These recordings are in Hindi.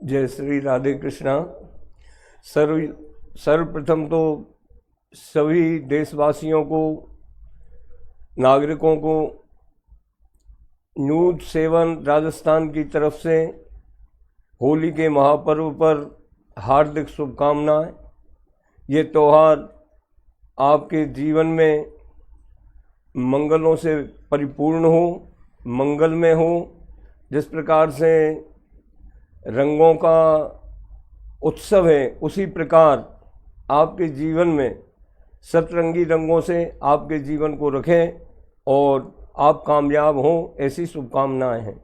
जय श्री राधे कृष्णा। सर्वप्रथम तो सभी देशवासियों को, नागरिकों को न्यूज़ 7 राजस्थान की तरफ से होली के महापर्व पर हार्दिक शुभकामनाएं। ये त्यौहार आपके जीवन में मंगलों से परिपूर्ण हो, मंगलमय हो। जिस प्रकार से रंगों का उत्सव है, उसी प्रकार आपके जीवन में सतरंगी रंगों से आपके जीवन को रखें और आप कामयाब हों, ऐसी शुभकामनाएं हैं।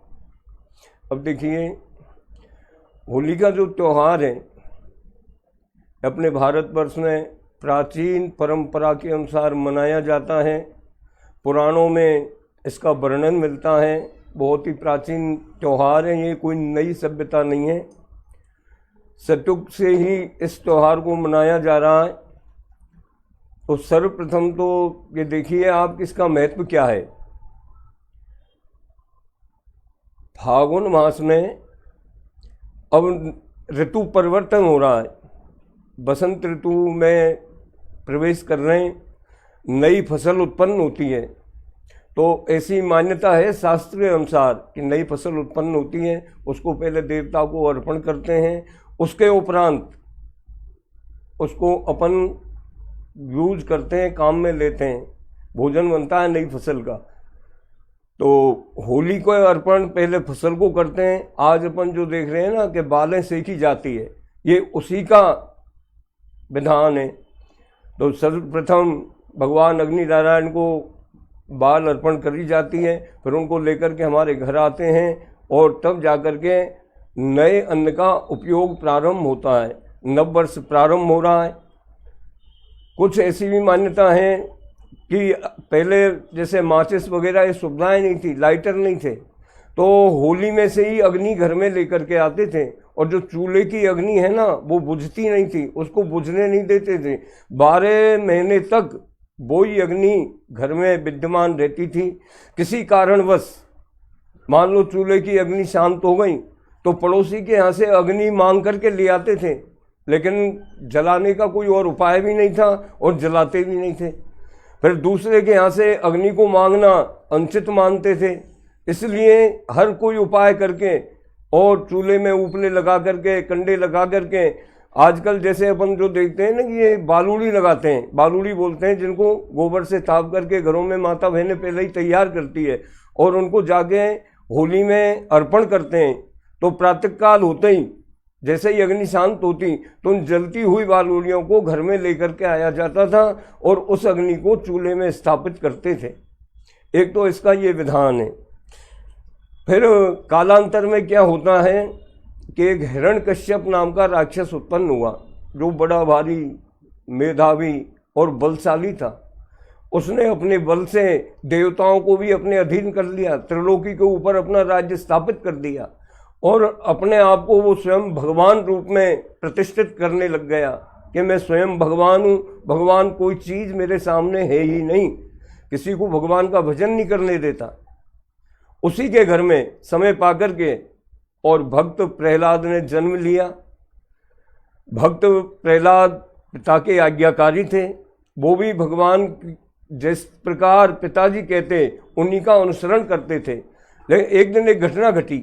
अब देखिए, होली का जो त्यौहार है अपने भारतवर्ष में प्राचीन परंपरा के अनुसार मनाया जाता है। पुराणों में इसका वर्णन मिलता है। बहुत ही प्राचीन त्यौहार है, ये कोई नई सभ्यता नहीं है। सतयुग से ही इस त्यौहार को मनाया जा रहा है। तो सर्वप्रथम तो ये देखिए आप, इसका महत्व क्या है। फागुन मास में अब ऋतु परिवर्तन हो रहा है, बसंत ऋतु में प्रवेश कर रहे हैं, नई फसल उत्पन्न होती है। तो ऐसी मान्यता है शास्त्रीय अनुसार कि नई फसल उत्पन्न होती है, उसको पहले देवता को अर्पण करते हैं, उसके उपरांत उसको अपन यूज करते हैं, काम में लेते हैं, भोजन बनता है नई फसल का। तो होली को अर्पण पहले फसल को करते हैं। आज अपन जो देख रहे हैं ना कि बालें सेकी जाती है, ये उसी का विधान है। तो सर्वप्रथम भगवान अग्नि नारायण को बाल अर्पण करी जाती है, फिर उनको लेकर के हमारे घर आते हैं और तब जाकर के नए अन्न का उपयोग प्रारंभ होता है। नव वर्ष प्रारंभ हो रहा है। कुछ ऐसी भी मान्यता है कि पहले जैसे माचिस वगैरह ये सुविधाएं नहीं थी, लाइटर नहीं थे, तो होली में से ही अग्नि घर में लेकर के आते थे। और जो चूल्हे की अग्नि है ना, वो बुझती नहीं थी, उसको बुझने नहीं देते थे। 12 महीने तक वो ही अग्नि घर में विद्यमान रहती थी। किसी कारणवश मान लो चूल्हे की अग्नि शांत हो गई तो पड़ोसी के यहाँ से अग्नि मांग करके ले आते थे, लेकिन जलाने का कोई और उपाय भी नहीं था और जलाते भी नहीं थे। फिर दूसरे के यहाँ से अग्नि को मांगना अनुचित मानते थे, इसलिए हर कोई उपाय करके और चूल्हे में उपले लगा करके, कंडे लगा करके, आजकल जैसे अपन जो देखते हैं ना कि ये बालूड़ी लगाते हैं, बालूड़ी बोलते हैं, जिनको गोबर से ताप करके घरों में माता बहनें पहले ही तैयार करती है और उनको जाके होली में अर्पण करते हैं। तो प्रातःकाल होते ही जैसे ही अग्नि शांत होती तो उन जलती हुई बालूड़ियों को घर में लेकर के आया जाता था और उस अग्नि को चूल्हे में स्थापित करते थे। एक तो इसका ये विधान है। फिर कालांतर में क्या होता है कि एक हिरण्यकश्यप नाम का राक्षस उत्पन्न हुआ, जो बड़ा भारी मेधावी और बलशाली था। उसने अपने बल से देवताओं को भी अपने अधीन कर लिया, त्रिलोकी के ऊपर अपना राज्य स्थापित कर दिया और अपने आप को वो स्वयं भगवान रूप में प्रतिष्ठित करने लग गया कि मैं स्वयं भगवान हूँ, भगवान कोई चीज़ मेरे सामने है ही नहीं। किसी को भगवान का भजन नहीं करने देता। उसी के घर में समय पाकर के और भक्त प्रहलाद ने जन्म लिया। भक्त प्रहलाद पिता के आज्ञाकारी थे, वो भी भगवान जिस प्रकार पिताजी कहते उन्हीं का अनुसरण करते थे। लेकिन एक दिन एक घटना घटी।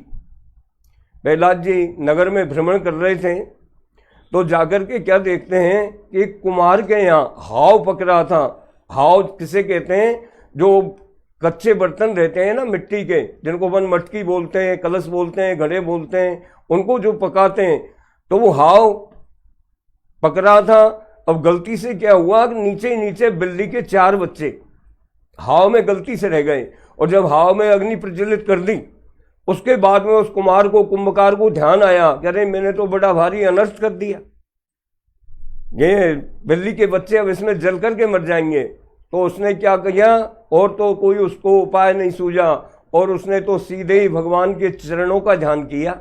प्रहलाद जी नगर में भ्रमण कर रहे थे तो जाकर के क्या देखते हैं कि एक कुम्हार के यहाँ हाव पक रहा था। हाव किसे कहते हैं? जो कच्चे बर्तन रहते हैं ना मिट्टी के, जिनको अपन मटकी बोलते हैं, कलश बोलते हैं, घड़े बोलते हैं, उनको जो पकाते हैं, तो वो हाव पक रहा था। अब गलती से क्या हुआ कि नीचे ही नीचे बिल्ली के 4 बच्चे हाव में गलती से रह गए और जब हाव में अग्नि प्रज्वलित कर दी, उसके बाद में उस कुम्हार को, कुंभकार को ध्यान आया कि अरे मैंने तो बड़ा भारी अनर्थ कर दिया, ये बिल्ली के बच्चे अब इसमें जल करके मर जाएंगे। तो उसने क्या किया, और तो कोई उसको उपाय नहीं सूझा और उसने तो सीधे ही भगवान के चरणों का ध्यान किया।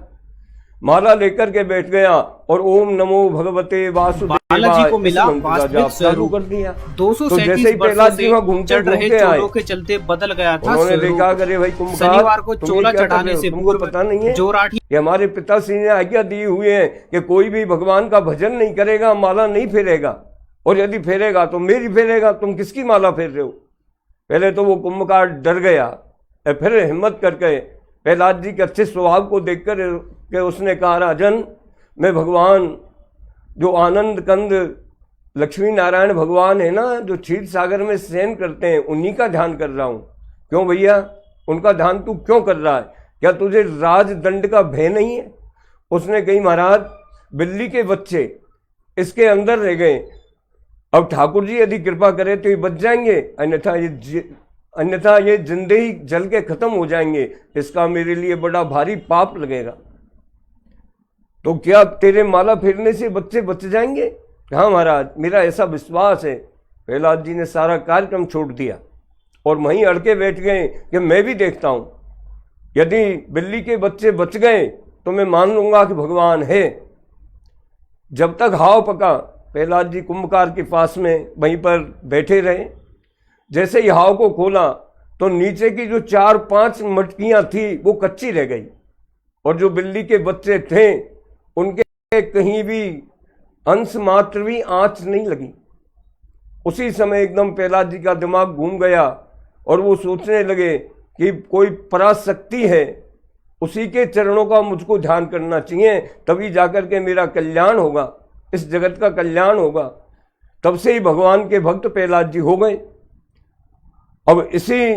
माला लेकर के बैठ गया और ओम नमो भगवते वासुदेवाय बालाजी को मिला इस मंत्र का जाप वास्तविक चालू स्वरूप। कर दिया। 237 जैसे ही प्रहलाद जी वहाँ घूमते चढ़ रहे घूमते आए, चोलों के चलते बदल गया था उन्होंने स्वरूप। देखा करे भाई कुंभकार, शनिवार को तुम चोला ये क्या कर चढ़ाने रहे हो? से तुमको पूर्व पता नहीं है जो राठी कि हमारे पिताश्री ने आज्ञा दी हुई है कि कोई भी भगवान का भजन नहीं करेगा, माला नहीं फेरेगा, और यदि फेरेगा तो मेरी फेरेगा। तुम किसकी माला फेर रहे हो? पहले तो वो कुंभकार डर गया, फिर हिम्मत करके प्रहलाद जी के अच्छे स्वभाव को देखकर के उसने कहा, राजन मैं भगवान जो आनंद कंद लक्ष्मी नारायण भगवान है ना, जो क्षीर सागर में शयन करते हैं, उन्हीं का ध्यान कर रहा हूं। क्यों भैया, उनका ध्यान तू क्यों कर रहा है? क्या तुझे राजदंड का भय नहीं है? उसने कही, महाराज बिल्ली के बच्चे इसके अंदर रह गए, अब ठाकुर जी यदि कृपा करे तो ये बच जाएंगे, अन्यथा ये जिंदे ही जल के खत्म हो जाएंगे। इसका मेरे लिए बड़ा भारी पाप लगेगा। तो क्या तेरे माला फेरने से बच्चे बच जाएंगे? हाँ महाराज, मेरा ऐसा विश्वास है। प्रहलाद जी ने सारा कार्यक्रम छोड़ दिया और वहीं अड़के बैठ गए कि मैं भी देखता हूं, यदि बिल्ली के बच्चे बच गए तो मैं मान लूंगा कि भगवान है। जब तक हाव पका, प्रहलाद जी कुंभकार के पास में वहीं पर बैठे रहे। जैसे ही हाव को खोला तो नीचे की जो 4-5 मटकियां थी वो कच्ची रह गई, और जो बिल्ली के बच्चे थे उनके कहीं भी अंश मात्र भी आंच नहीं लगी। उसी समय एकदम प्रहलाद जी का दिमाग घूम गया और वो सोचने लगे कि कोई पराशक्ति है, उसी के चरणों का मुझको ध्यान करना चाहिए, तभी जाकर के मेरा कल्याण होगा, इस जगत का कल्याण होगा। तब से ही भगवान के भक्त प्रहलाद जी हो गए। अब इसी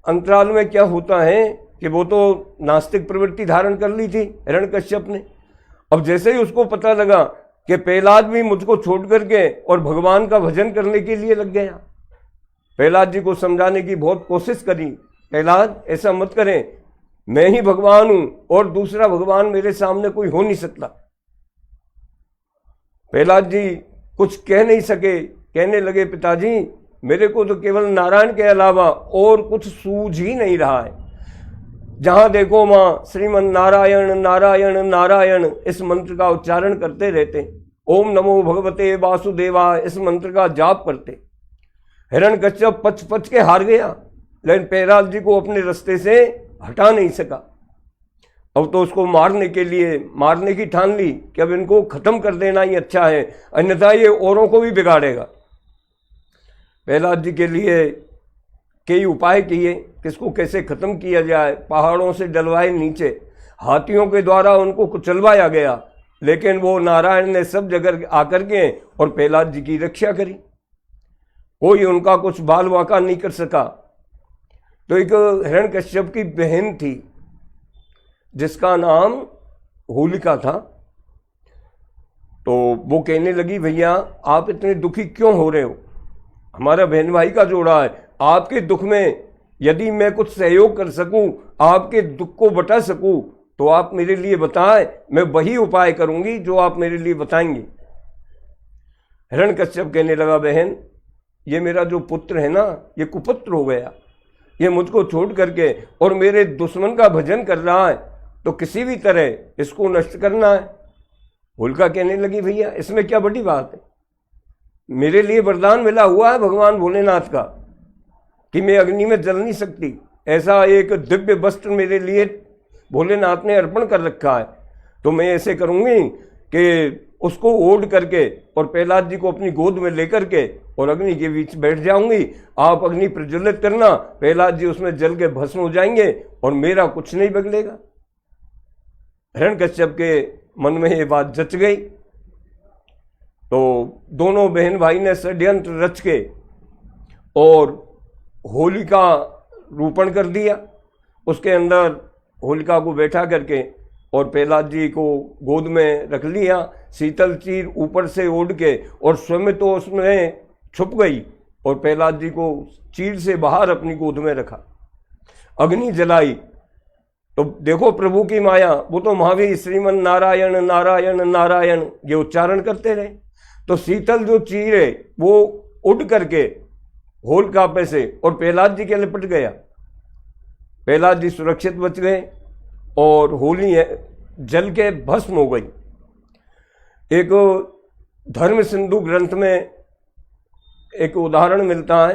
अंतराल में क्या होता है कि वो तो नास्तिक प्रवृत्ति धारण कर ली थी हिरण्यकश्यप ने। अब जैसे ही उसको पता लगा कि प्रहलाद भी मुझको छोड़ करके और भगवान का भजन करने के लिए लग गया, प्रहलाद जी को समझाने की बहुत कोशिश करी, प्रहलाद ऐसा मत करें, मैं ही भगवान हूं और दूसरा भगवान मेरे सामने कोई हो नहीं सकता। प्रहलाद जी कुछ कह नहीं सके, कहने लगे, पिताजी मेरे को तो केवल नारायण के अलावा और कुछ सूझ ही नहीं रहा है। जहां देखो मां श्रीमन नारायण नारायण नारायण इस मंत्र का उच्चारण करते रहते, ओम नमो भगवते वासुदेवाय इस मंत्र का जाप करते। हिरण्यकश्यप पच पच के हार गया, लेकिन प्रहलाद जी को अपने रास्ते से हटा नहीं सका। अब तो उसको मारने की ठान ली कि अब इनको खत्म कर देना ही अच्छा है, अन्यथा ये औरों को भी बिगाड़ेगा। प्रहलाद जी के लिए कई उपाय किए, किसको कैसे खत्म किया जाए। पहाड़ों से डलवाए नीचे, हाथियों के द्वारा उनको कुचलवाया गया, लेकिन वो नारायण ने सब जगह आकर के और प्रहलाद जी की रक्षा करी। कोई उनका कुछ बाल वाका नहीं कर सका। तो एक हिरण्यकश्यप की बहन थी जिसका नाम होलिका था। तो वो कहने लगी, भैया आप इतने दुखी क्यों हो रहे हो? हमारा बहन भाई का जोड़ा है, आपके दुख में यदि मैं कुछ सहयोग कर सकूं, आपके दुख को बता सकूं, तो आप मेरे लिए बताएं, मैं वही उपाय करूंगी जो आप मेरे लिए बताएंगे। हिरण्यकश्यप कहने लगा, बहन ये मेरा जो पुत्र है ना, ये कुपुत्र हो गया, ये मुझको छोड़ करके और मेरे दुश्मन का भजन कर रहा है, तो किसी भी तरह इसको नष्ट करना है। होलिका कहने लगी, भैया इसमें क्या बड़ी बात है, मेरे लिए वरदान मिला हुआ है भगवान भोलेनाथ का कि मैं अग्नि में जल नहीं सकती। ऐसा एक दिव्य वस्त्र मेरे लिए भोलेनाथ ने अर्पण कर रखा है, तो मैं ऐसे करूंगी कि उसको ओढ़ करके और प्रहलाद जी को अपनी गोद में लेकर के और अग्नि के बीच बैठ जाऊंगी। आप अग्नि प्रज्वलित करना, प्रहलाद जी उसमें जल के भस्म हो जाएंगे और मेरा कुछ नहीं बिगड़ेगा। हिरण्यकश्यप के मन में ये बात जच गई। तो दोनों बहन भाई ने षड्यंत्र रच के और होलिका रूपण कर दिया। उसके अंदर होलिका को बैठा करके और प्रहलाद जी को गोद में रख लिया। शीतल चीर ऊपर से ओढ़ के और स्वयं तो उसमें छुप गई और प्रहलाद जी को चीर से बाहर अपनी गोद में रखा। अग्नि जलाई तो देखो प्रभु की माया, वो तो महावीर श्रीमन नारायण नारायण नारायण ये उच्चारण करते रहे। तो शीतल जो चीर है वो उड़ करके होलिका पे से और प्रहलाद जी के लिपट गया। प्रहलाद जी सुरक्षित बच गए और जल के भस्म हो गई। एक धर्म सिंधु ग्रंथ में एक उदाहरण मिलता है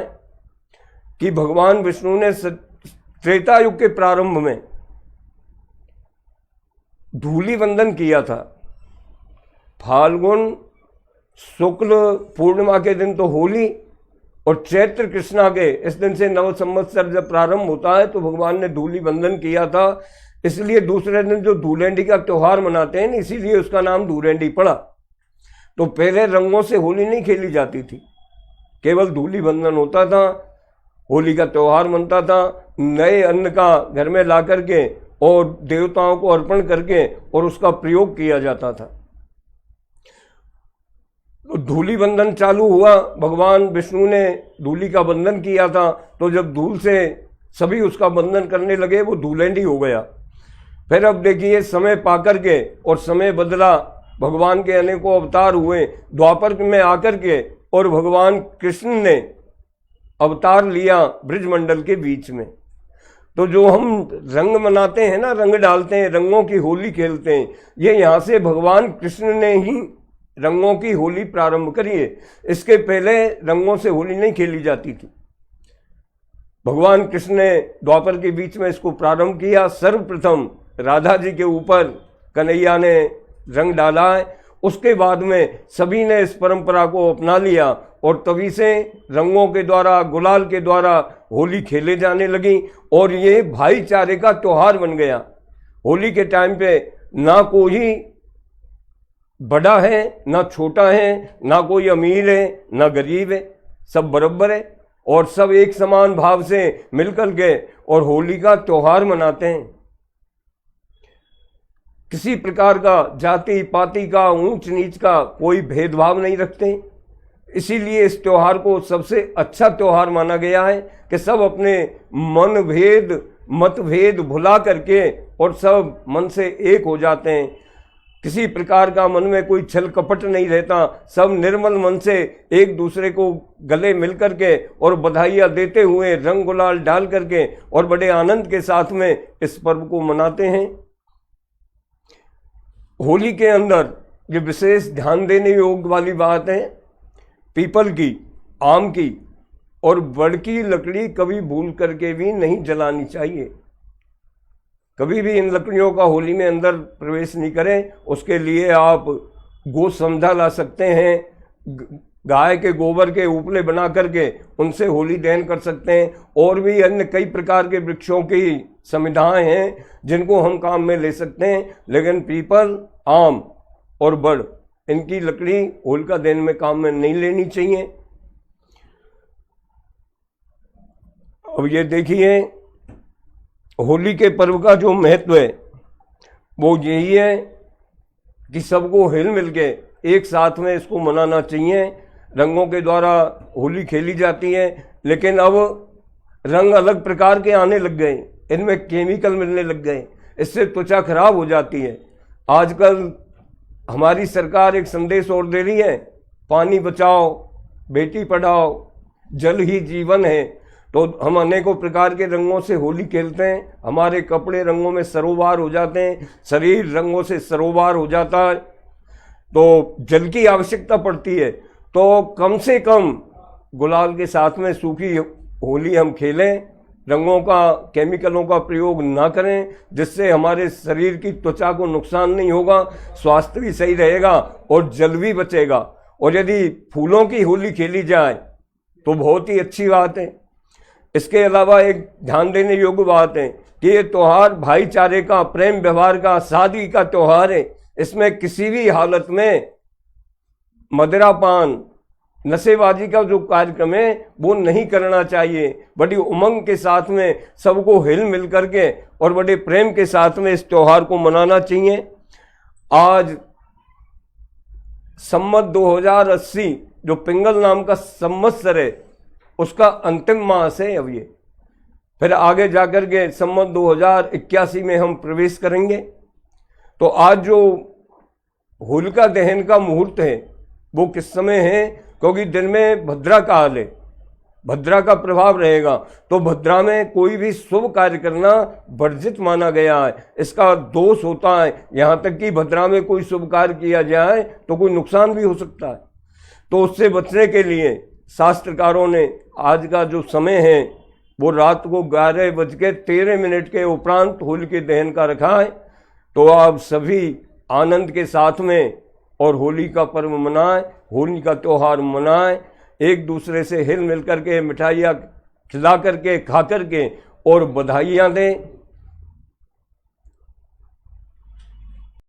कि भगवान विष्णु ने त्रेता युग के प्रारंभ में धूलि वंदन किया था। फाल्गुन शुक्ल पूर्णिमा के दिन तो होली, और चैत्र कृष्णा के इस दिन से नव संवत्सर जब प्रारंभ होता है तो भगवान ने धूलि वंदन किया था। इसलिए दूसरे दिन जो धूलेंडी का त्योहार मनाते हैं, इसीलिए उसका नाम धूलेंडी पड़ा। तो पहले रंगों से होली नहीं खेली जाती थी, केवल धूलि वंदन होता था, होली का त्योहार मनता था। नए अन्न का घर में ला करके और देवताओं को अर्पण करके और उसका प्रयोग किया जाता था। धूलि बंधन चालू हुआ, भगवान विष्णु ने धूलि का बंधन किया था, तो जब धूल से सभी उसका बंधन करने लगे वो धूलेंडी हो गया। फिर अब देखिए समय पाकर के और समय बदला, भगवान के अनेकों अवतार हुए, द्वापर में आकर के और भगवान कृष्ण ने अवतार लिया ब्रजमंडल के बीच में। तो जो हम रंग मनाते हैं ना, रंग डालते हैं, रंगों की होली खेलते हैं, ये यहाँ से भगवान कृष्ण ने ही रंगों की होली प्रारंभ करी है। इसके पहले रंगों से होली नहीं खेली जाती थी। भगवान कृष्ण ने द्वापर के बीच में इसको प्रारंभ किया। सर्वप्रथम राधा जी के ऊपर कन्हैया ने रंग डाला है, उसके बाद में सभी ने इस परंपरा को अपना लिया और तभी से रंगों के द्वारा, गुलाल के द्वारा होली खेले जाने लगी और ये भाईचारे का त्योहार बन गया। होली के टाइम पे ना कोई बड़ा है ना छोटा है, ना कोई अमीर है ना गरीब है, सब बराबर है और सब एक समान भाव से मिलकर के और होली का त्योहार मनाते हैं। किसी प्रकार का जाति पाति का, ऊंच नीच का कोई भेदभाव नहीं रखते। इसीलिए इस त्योहार को सबसे अच्छा त्योहार माना गया है कि सब अपने मन भेद मतभेद भुला करके और सब मन से एक हो जाते हैं। किसी प्रकार का मन में कोई छल कपट नहीं रहता, सब निर्मल मन से एक दूसरे को गले मिल करके और बधाइयाँ देते हुए रंग गुलाल डाल करके और बड़े आनंद के साथ में इस पर्व को मनाते हैं। होली के अंदर ये विशेष ध्यान देने योग्य वाली बात है, पीपल की, आम की और बड़ की लकड़ी कभी भूल करके भी नहीं जलानी चाहिए। कभी भी इन लकड़ियों का होली में अंदर प्रवेश नहीं करें। उसके लिए आप गो समझा ला सकते हैं, गाय के गोबर के उपले बना करके उनसे होली दहन कर सकते हैं। और भी अन्य कई प्रकार के वृक्षों की समिधाएं हैं जिनको हम काम में ले सकते हैं, लेकिन पीपल, आम और बड़, इनकी लकड़ी होलिका दहन में काम में नहीं लेनी चाहिए। अब ये देखिए, होली के पर्व का जो महत्व है वो यही है कि सबको हिल मिल के एक साथ में इसको मनाना चाहिए। रंगों के द्वारा होली खेली जाती है, लेकिन अब रंग अलग प्रकार के आने लग गए, इनमें केमिकल मिलने लग गए, इससे त्वचा खराब हो जाती है। आजकल हमारी सरकार एक संदेश और दे रही है, पानी बचाओ, बेटी पढ़ाओ, जल ही जीवन है। तो हम अनेकों प्रकार के रंगों से होली खेलते हैं, हमारे कपड़े रंगों में सरोबार हो जाते हैं, शरीर रंगों से सरोबार हो जाता है, तो जल की आवश्यकता पड़ती है। तो कम से कम गुलाल के साथ में सूखी होली हम खेलें, रंगों का, केमिकलों का प्रयोग ना करें, जिससे हमारे शरीर की त्वचा को नुकसान नहीं होगा, स्वास्थ्य भी सही रहेगा और जल भी बचेगा। और यदि फूलों की होली खेली जाए तो बहुत ही अच्छी बात है। इसके अलावा एक ध्यान देने योग्य बात है कि ये त्योहार भाईचारे का, प्रेम व्यवहार का, शादी का त्योहार है। इसमें किसी भी हालत में मदिरापान, नशेबाजी का जो कार्यक्रम है वो नहीं करना चाहिए। बड़ी उमंग के साथ में सबको हिल मिल करके और बड़े प्रेम के साथ में इस त्योहार को मनाना चाहिए। आज संवत 2080 जो पिंगल नाम का संवत्सर है उसका अंतिम मास है अब ये। फिर आगे जाकर के संवत 2081 में हम प्रवेश करेंगे। तो आज जो होलिका दहन का मुहूर्त है वो किस समय है, क्योंकि दिन में भद्रा काल है भद्रा का प्रभाव रहेगा, तो भद्रा में कोई भी शुभ कार्य करना वर्जित माना गया है, इसका दोष होता है। यहाँ तक कि भद्रा में कोई शुभ कार्य किया जाए तो कोई नुकसान भी हो सकता है। तो उससे बचने के लिए शास्त्रकारों ने आज का जो समय है वो रात को 11:13 के उपरांत होलिका दहन का रखा है। तो आप सभी आनंद के साथ में और होली का पर्व मनाएं, होली का त्यौहार मनाएं, एक दूसरे से हिल मिल करके मिठाइयाँ खिला करके खा करके और बधाइयाँ दें।